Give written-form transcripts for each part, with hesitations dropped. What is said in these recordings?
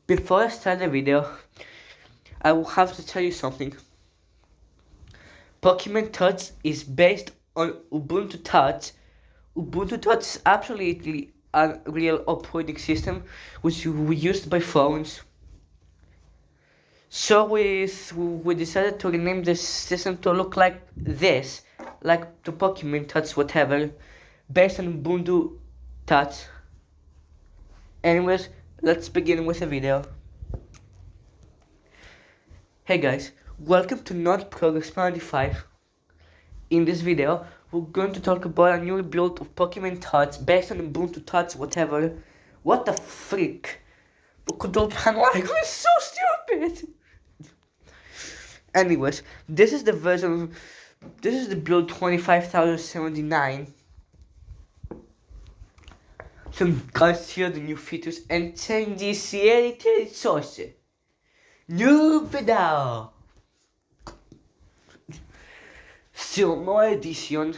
Before I start the video, I will have to tell you something. Pokimane Touch is based on Ubuntu Touch. Ubuntu Touch is absolutely a real operating system which we used by phones. So we decided to rename this system to look like this, like the Pokimane Touch whatever, based on Ubuntu Touch. Anyways, let's begin with the video. Hey guys, welcome to Not Progress 95. In this video, we're going to talk about a new build of Pokimane Touch based on Ubuntu Touch whatever. What the freak? Control panel icon is so stupid! Anyways, this is the build 25079. So guys, here are the new features and changes edited source. New video! Still no edition.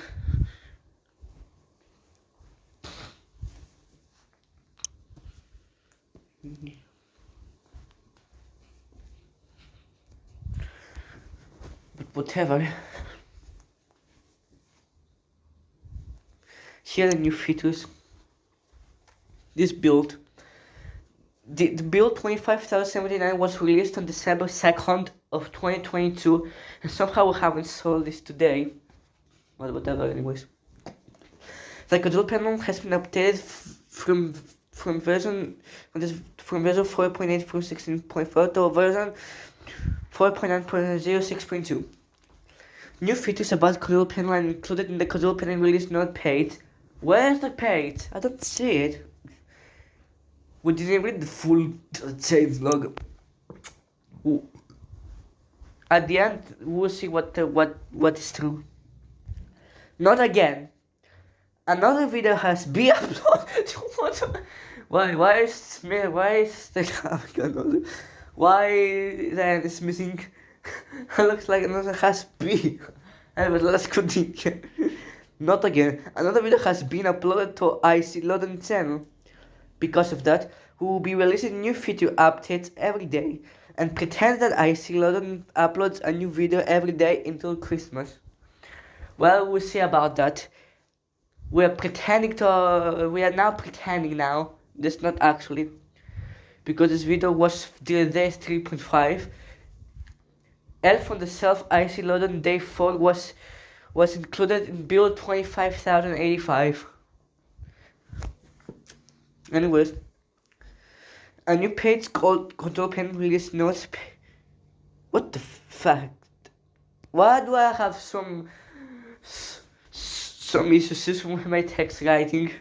But whatever. Here are the new features. This build. The build 25079 was released on December 2nd of 2022 and somehow we haven't sold this today. But whatever, anyways. The control panel has been updated from version 4.8 from 16.4 to version 4.9.06.2. New features about control panel are included in the control panel release note page. Where's the page? I don't see it. We didn't read the full changelog. At the end, we'll see what is true. Not again. Another video has been uploaded. Why is the why then it's missing? It looks like another has been. Anyway, let's continue. Not again. Another video has been uploaded to IC Loading channel. Because of that, we will be releasing new feature updates every day and pretend that IC Loading uploads a new video every day until Christmas. Well, we'll see about that. We are now pretending now. This not actually. Because this video was day 3.5. Elf on the Self IC Loading day 4 was included in build 25085. Anyways, a new page called Control Panel Release Notes. What the fuck? Why do I have some issues with my text writing?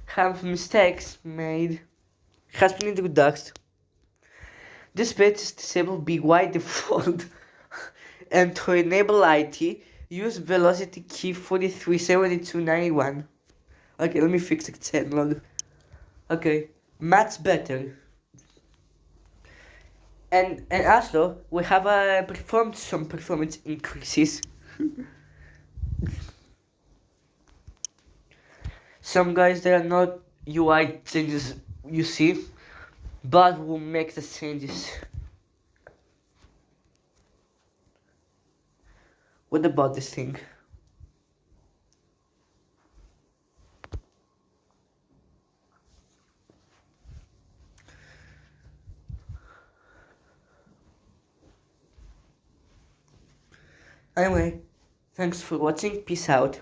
Have mistakes made. Has been introduced. This page is disabled by default, and to enable IT, use velocity key 437291. Okay, let me fix the channel. Okay, much better. And also, we have performed some performance increases. Some guys, there are not UI changes you see, but we'll make the changes. What about this thing? Anyway, thanks for watching. Peace out.